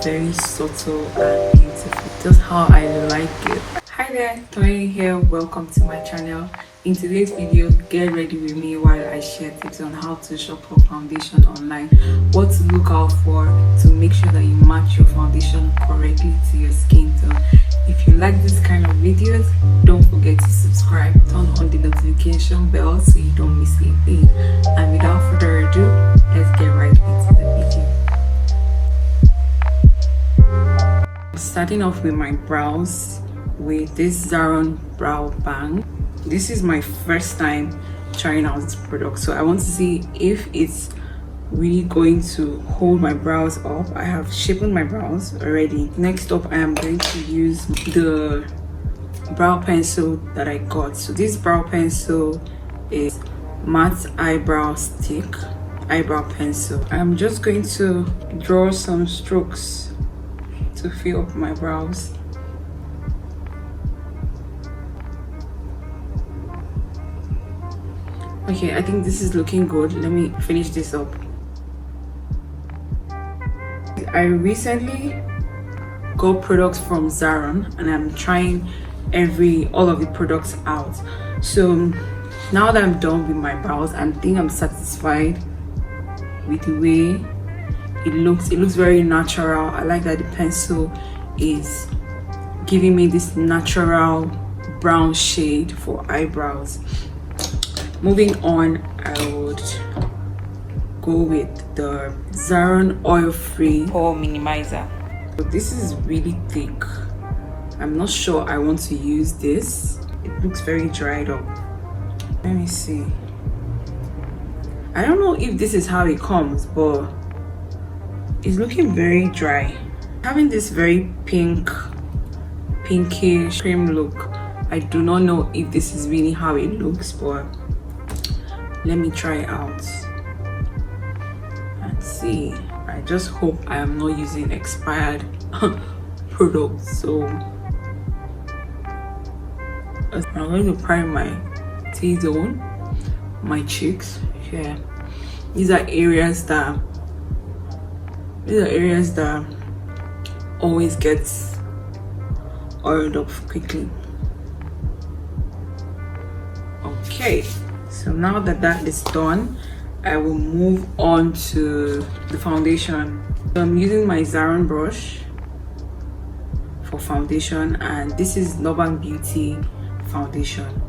very subtle and beautiful, just how I like it. Hi there, Tony here. Welcome to my channel. In today's video, get ready with me while I share tips on how to shop for foundation online, what to look out for to make sure that you match your foundation correctly to your skin tone. If you like this kind of videos, don't forget to subscribe, turn on the notification bell so you don't miss a thing. And without further ado, let's get right into the video. Starting off with my brows with this Zaron brow bang. This is my first time trying out this product, so I want to see if it's really going to hold my brows up. I have shaped my brows already. Next up, I am going to use the brow pencil that I got. So this brow pencil is matte eyebrow stick eyebrow pencil. I'm just going to draw some strokes to fill up my brows. Okay, I think this is looking good. Let me finish this up. I recently got products from Zaron and I'm trying all of the products out. So now that I'm done with my brows, I think I'm satisfied with the way it looks. It looks very natural. I like that the pencil is giving me this natural brown shade for eyebrows. Moving on, I would go with the Zaron oil-free pore minimizer. So this is really thick. I'm not sure I want to use this. It looks very dried up. Let me see. I don't know if this is how it comes, but it's looking very dry. Having this very pinkish cream look. I do not know if this is really how it looks, but let me try it out and see. I just hope I am not using expired products. So I'm going to prime my T-zone, my cheeks. Yeah, these are areas that always gets oiled up quickly. Okay, so now that that is done, I will move on to the foundation. So I'm using my Zaron brush for foundation, and this is Nuban Beauty foundation.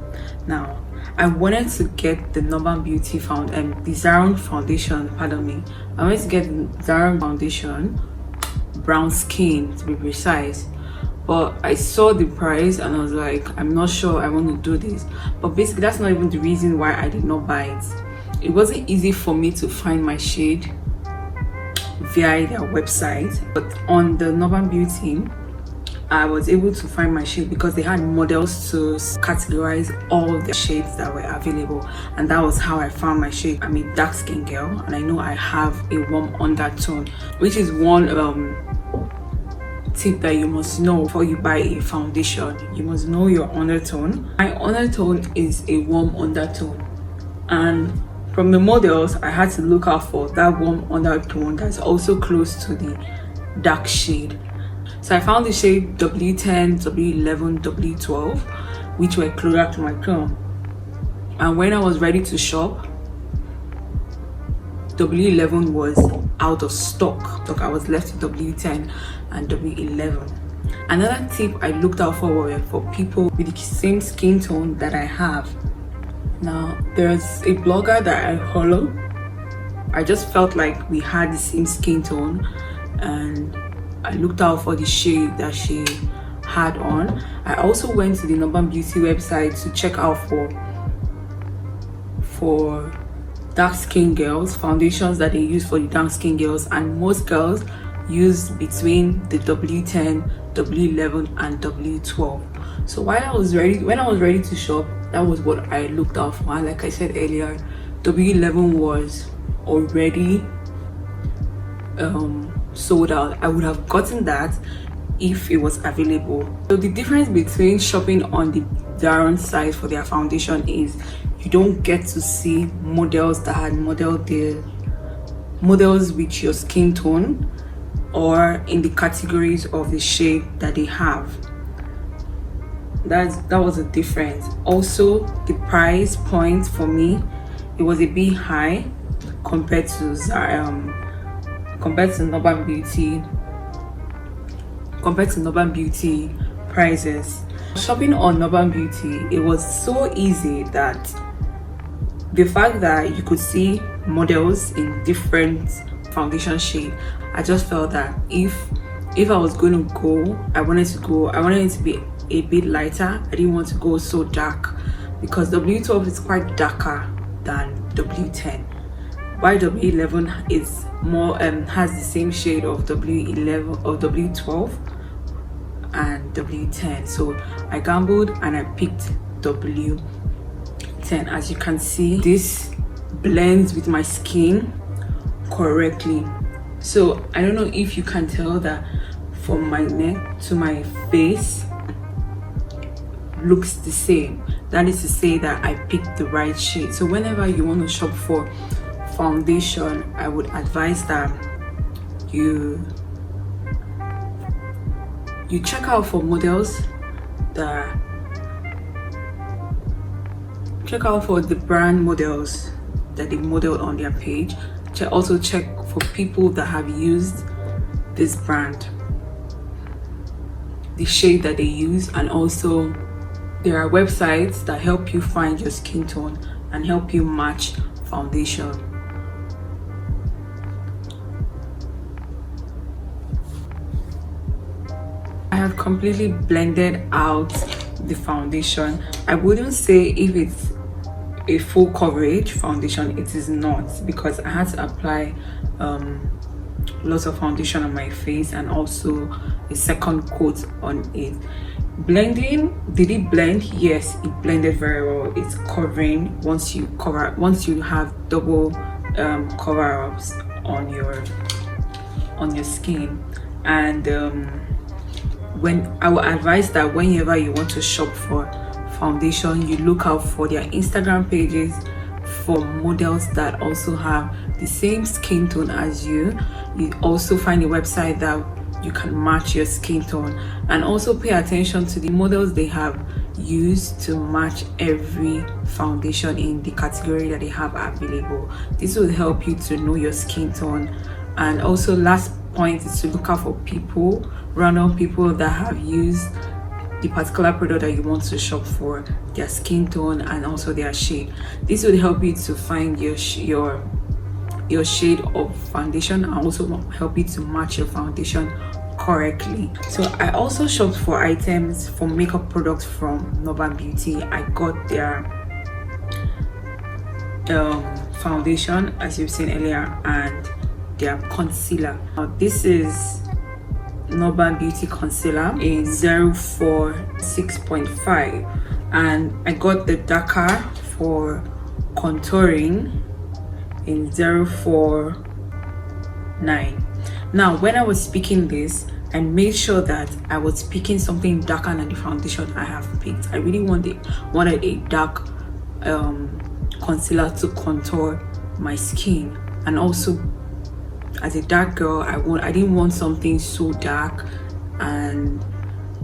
Now I wanted to get the Nuban Beauty the Zaron foundation, pardon me. I wanted to get the Zaron foundation brown skin, to be precise, but I saw the price and I was like, I'm not sure I want to do this. But basically that's not even the reason why I did not buy it. It wasn't easy for me to find my shade via their website, but on the Nuban Beauty I was able to find my shade because they had models to categorize all the shades that were available, and that was how I found my shade. I'm a dark skin girl and I know I have a warm undertone, which is one tip that you must know before you buy a foundation. You must know your undertone. My undertone is a warm undertone, and from the models I had to look out for that warm undertone that's also close to the dark shade. So I found the shade W10, W11, W12, which were closer to my tone. And when I was ready to shop, W11 was out of stock. So I was left with W10 and W11. Another tip I looked out for people with the same skin tone that I have. Now, there's a blogger that I follow. I just felt like we had the same skin tone, and I looked out for the shade that she had on. I also went to the Nuban Beauty website to check out for dark skin girls, foundations that they use for the dark skin girls, and most girls use between the W10, W11 and W12. So when I was ready to shop, that was what I looked out for. And like I said earlier, W11 was already sold out. I would have gotten that if it was available. So the difference between shopping on the Zaron site for their foundation is you don't get to see models that had models with your skin tone. or in the categories of the shade that they have. That was a difference. Also, the price point for me, it was a bit high compared to Nuban Beauty prices. Shopping on Nuban Beauty, it was so easy that the fact that you could see models in different foundation shade, I just felt that if I was going to go, I wanted it to be a bit lighter. I didn't want to go so dark because W12 is quite darker than W10. While W11 is more has the same shade of W11 or W12 and W10. So I gambled and I picked W10. As you can see, this blends with my skin correctly. So I don't know if you can tell that from my neck to my face looks the same. That is to say that I picked the right shade. So whenever you want to shop for foundation, I would advise that you check out for models that check out for the brand models that they modeled on their page. Also check for people that have used this brand, the shade that they use, and also there are websites that help you find your skin tone and help you match foundation. I have completely blended out the foundation. I wouldn't say if it's a full coverage foundation. It is not, because I had to apply lots of foundation on my face and also a second coat on it. Blending, did it blend? Yes, it blended very well. It's covering once you have double cover-ups on your skin. And when I would advise that whenever you want to shop for foundation, you look out for their Instagram pages for models that also have the same skin tone as you. You also find a website that you can match your skin tone, and also pay attention to the models they have used to match every foundation in the category that they have available. This will help you to know your skin tone. And also, last point is to look out for random people that have used the particular product that you want to shop for, their skin tone and also their shade. This will help you to find your shade of foundation and also help you to match your foundation correctly. So I also shopped for items for makeup products from Nuban Beauty. I got their foundation, as you've seen earlier, and their concealer. Now this is Nuban Beauty concealer in 04 6.5, and I got the darker for contouring in 04 9. Now when I was picking this, I made sure that I was picking something darker than the foundation I have picked. I really wanted a dark concealer to contour my skin, and also as a dark girl, I didn't want something so dark and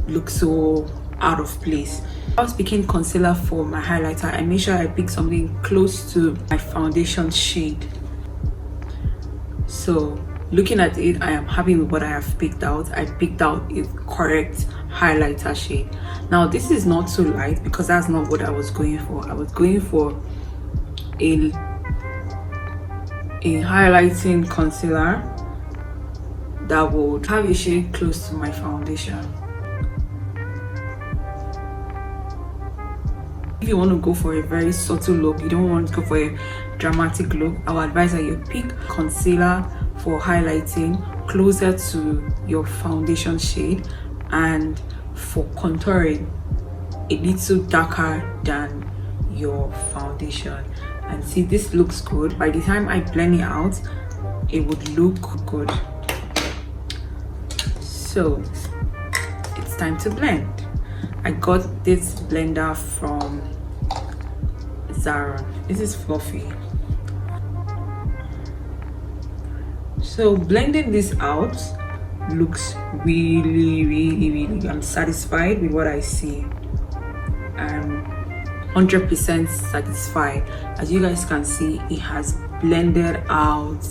look so out of place. I was picking concealer for my highlighter. I made sure I picked something close to my foundation shade. So looking at it, I am happy with what I have picked out. I picked out a correct highlighter shade. Now this is not too light because that's not what I was going for. I was going for a highlighting concealer that would have a shade close to my foundation. If you want to go for a very subtle look, you don't want to go for a dramatic look, I would advise that you pick concealer for highlighting closer to your foundation shade, and for contouring a little darker than your foundation. And see, this looks good. By the time I blend it out, it would look good. So it's time to blend. I got this blender from Zaron. This is fluffy. So blending this out, looks really I'm satisfied with what I see. I'm 100% satisfied. As you guys can see, it has blended out.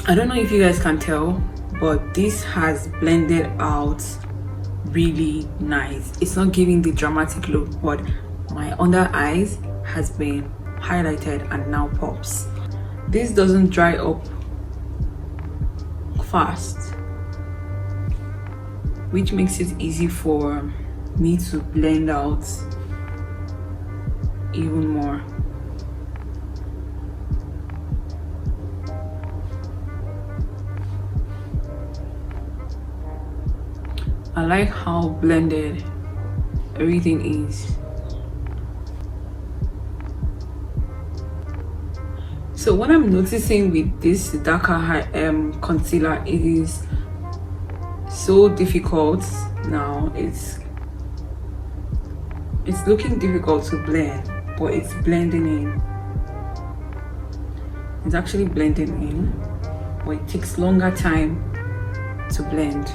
I don't know if you guys can tell, but this has blended out really nice. It's not giving the dramatic look, but my under eyes has been highlighted and now pops. This doesn't dry up fast, which makes it easy for me to blend out even more. I like how blended everything is. So what I'm noticing with this darker concealer, it is so difficult now. It's looking difficult to blend, but it's blending in. It's actually blending in, but it takes longer time to blend.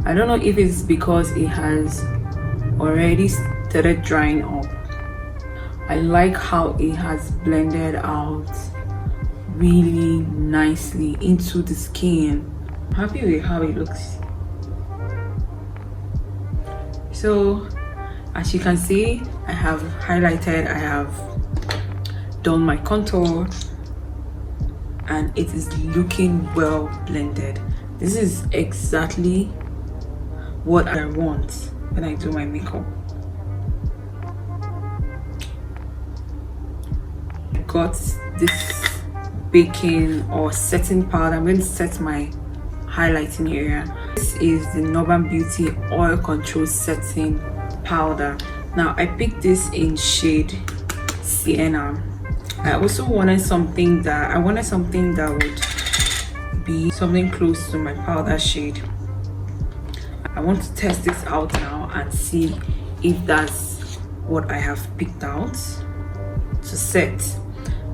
I don't know if it's because it has already started drying up. I like how it has blended out really nicely into the skin. I'm happy with how it looks. So as you can see, I have highlighted, I have done my contour, and it is looking well blended. This is exactly what I want when I do my makeup. I got this baking or setting powder. I'm going to set my highlighting area. This is the Nuban Beauty Oil Control Setting Powder. Now I picked this in shade Sienna. I also wanted something that would be something close to my powder shade. I want to test this out now and see if that's what I have picked out to set.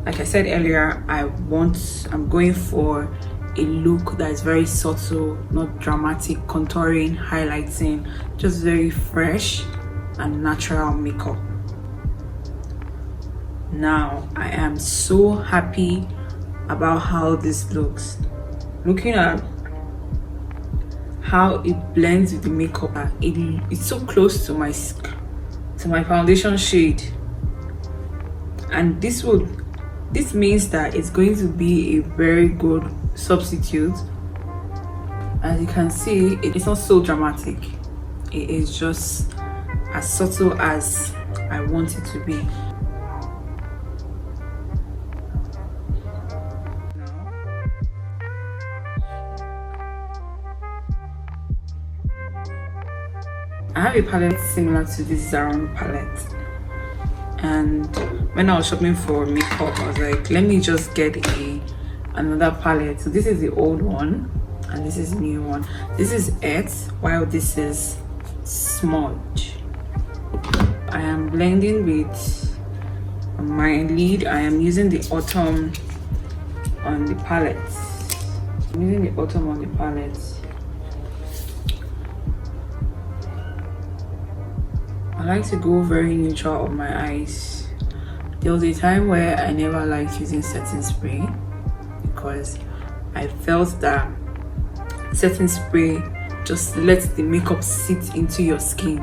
Like I said earlier, I'm going for a look that is very subtle, not dramatic, contouring, highlighting, just very fresh and natural makeup. Now I am so happy about how this looks. Looking at how it blends with the makeup, it's so close to my foundation shade, and this means that it's going to be a very good substitute. As you can see, it's not so dramatic. It is just as subtle as I want it to be. I have a palette similar to this Zaron palette, and when I was shopping for makeup, I was like, let me just get another palette. So this is the old one and this is the new one. This is Earth, while this is Smudge. I am blending with my lid. I am using the Autumn on the palette. I'm using the Autumn on the palette. I like to go very neutral on my eyes. There was a time where I never liked using setting spray because I felt that setting spray just lets the makeup sit into your skin,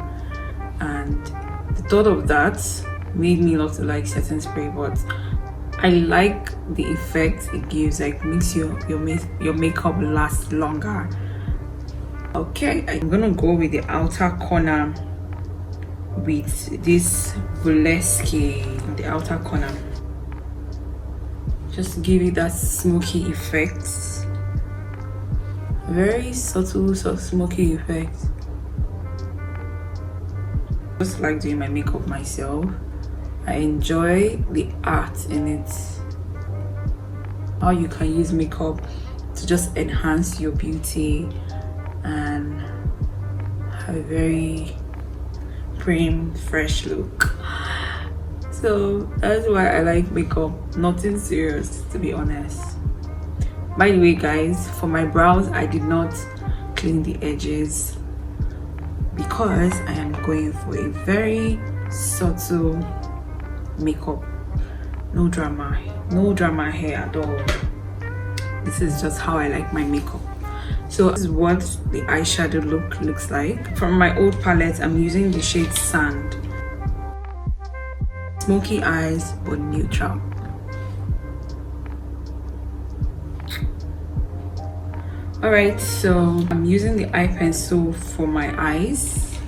and the thought of that made me not to like setting spray. But I like the effect it gives, like makes your makeup last longer. Okay, I'm gonna go with the outer corner with this burlesque on the outer corner, just to give it that smoky effect, very subtle smoky effect. Just like doing my makeup myself. I enjoy the art in it, how you can use makeup to just enhance your beauty and have a very prim, fresh look. So that's why I like makeup. Nothing serious, to be honest. By the way guys, for my brows I did not clean the edges because I am going for a very subtle makeup. No drama here at all. This is just how I like my makeup. So this is what the eyeshadow look looks like. From my old palette, I'm using the shade Sand. Smoky eyes but neutral. Alright, so I'm using the eye pencil for my eyes.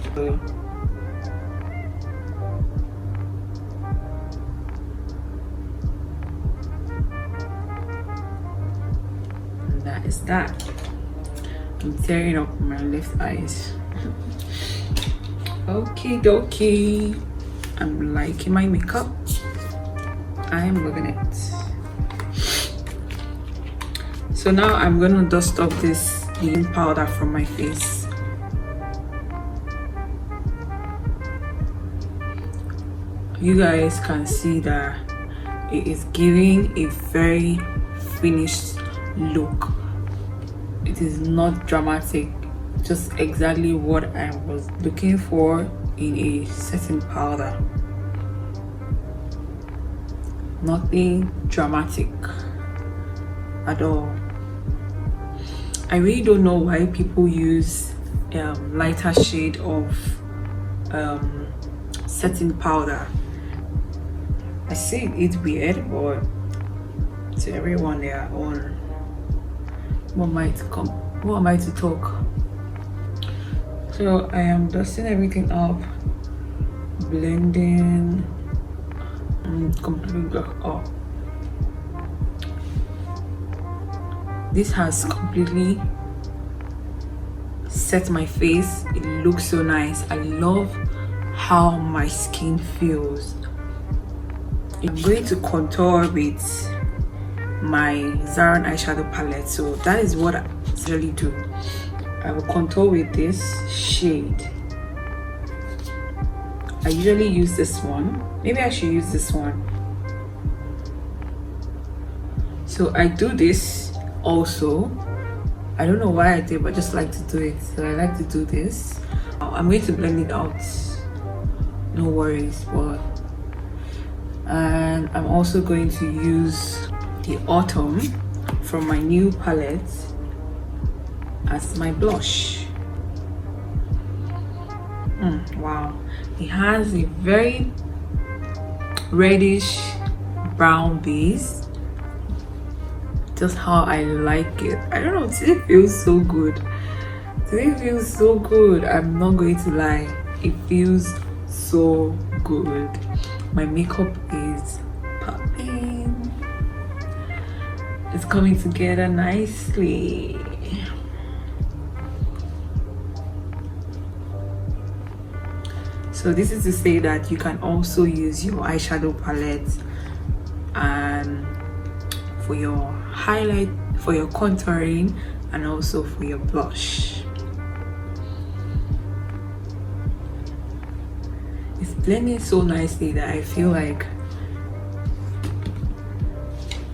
And that is that. I'm tearing up my left eyes. Okay dokie. I'm liking my makeup. I am loving it. So now I'm gonna dust off this leave-in powder from my face. You guys can see that it is giving a very finished look. It is not dramatic, just exactly what I was looking for in a setting powder. Nothing dramatic at all. I really don't know why people use lighter shade of setting powder. I see it's weird, but to everyone their own. What am I to talk? So I am dusting everything up, blending, and completely up. This has completely set my face. It looks so nice. I love how my skin feels. I'm going to contour with my Zaron eyeshadow palette, so that is what I usually do. I will contour with this shade. I usually use this one. Maybe I should use this one. So I do this also. I don't know why I do, but I just like to do it. So I like to do this. I'm going to blend it out, no worries. And I'm also going to use the Autumn from my new palette as my blush. Wow, it has a very reddish brown base, just how I like it. I don't know, today feels so good. Today feels so good. I'm not going to lie, it feels so good. My makeup is popping. It's coming together nicely. So this is to say that you can also use your eyeshadow palette and for your highlight, for your contouring, and also for your blush. It's blending so nicely that I feel like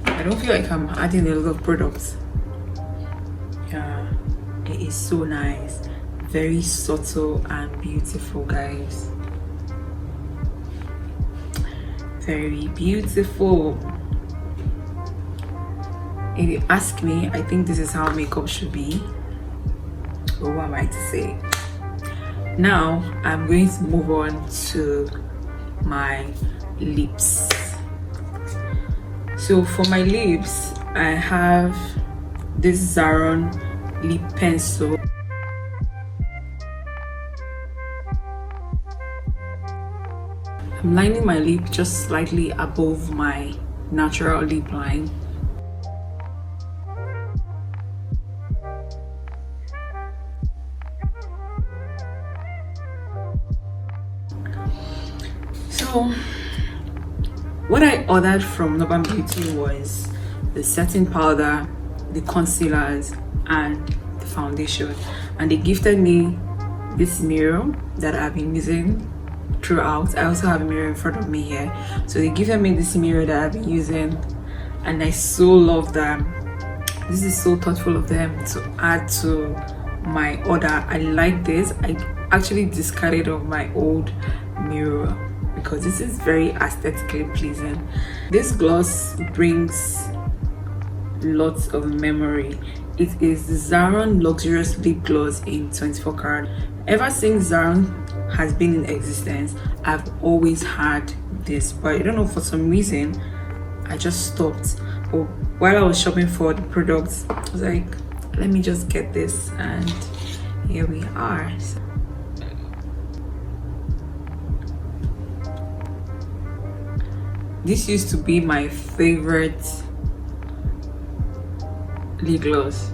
I don't feel like I'm adding a lot of products. Yeah, it is so nice, very subtle and beautiful, guys. Very beautiful. If you ask me, I think this is how makeup should be. But what am I to say? Now I'm going to move on to my lips. So for my lips, I have this Zaron lip pencil. I'm lining my lip just slightly above my natural lip line. So what I ordered from Nuban Beauty was the setting powder, the concealers, and the foundation, and they gifted me this mirror that I've been using throughout. I also have a mirror in front of me here, so they gifted me this mirror that I've been using, and I so love that This is so thoughtful of them to add to my order. I like this. I actually discarded of my old mirror because this is very aesthetically pleasing. This gloss brings lots of memory. It is the Zaron luxurious lip gloss in 24 karat. Ever since Zaron has been in existence, I've always had this, but I don't know, for some reason I just stopped. But while I was shopping for the products, I was like, let me just get this, and here we are. This used to be my favorite lip gloss.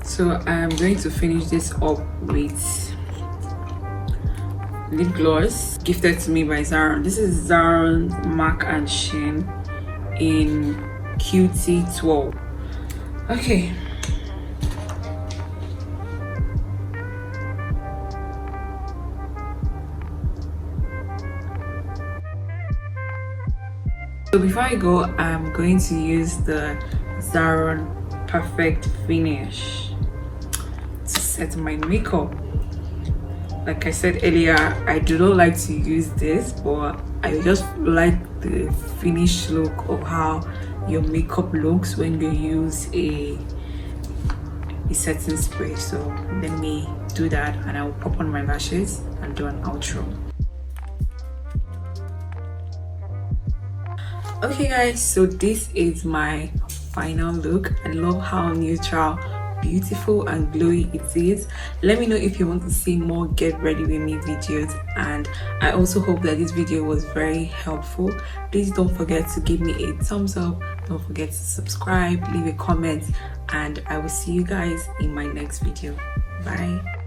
So I'm going to finish this up with lip gloss gifted to me by Zaron. This is Zaron Mac and Sheen in QT12. Okay. So before I go, I'm going to use the Zaron Perfect Finish to set my makeup. Like I said earlier, I do not like to use this, but I just like the finished look of how your makeup looks when you use a setting spray. So let me do that, and I'll pop on my lashes and do an outro. Okay guys, so this is my final look. I love how neutral, beautiful and glowy it is. Let me know if you want to see more get ready with me videos, and I also hope that this video was very helpful. Please don't forget to give me a thumbs up, don't forget to subscribe, leave a comment, and I will see you guys in my next video. Bye.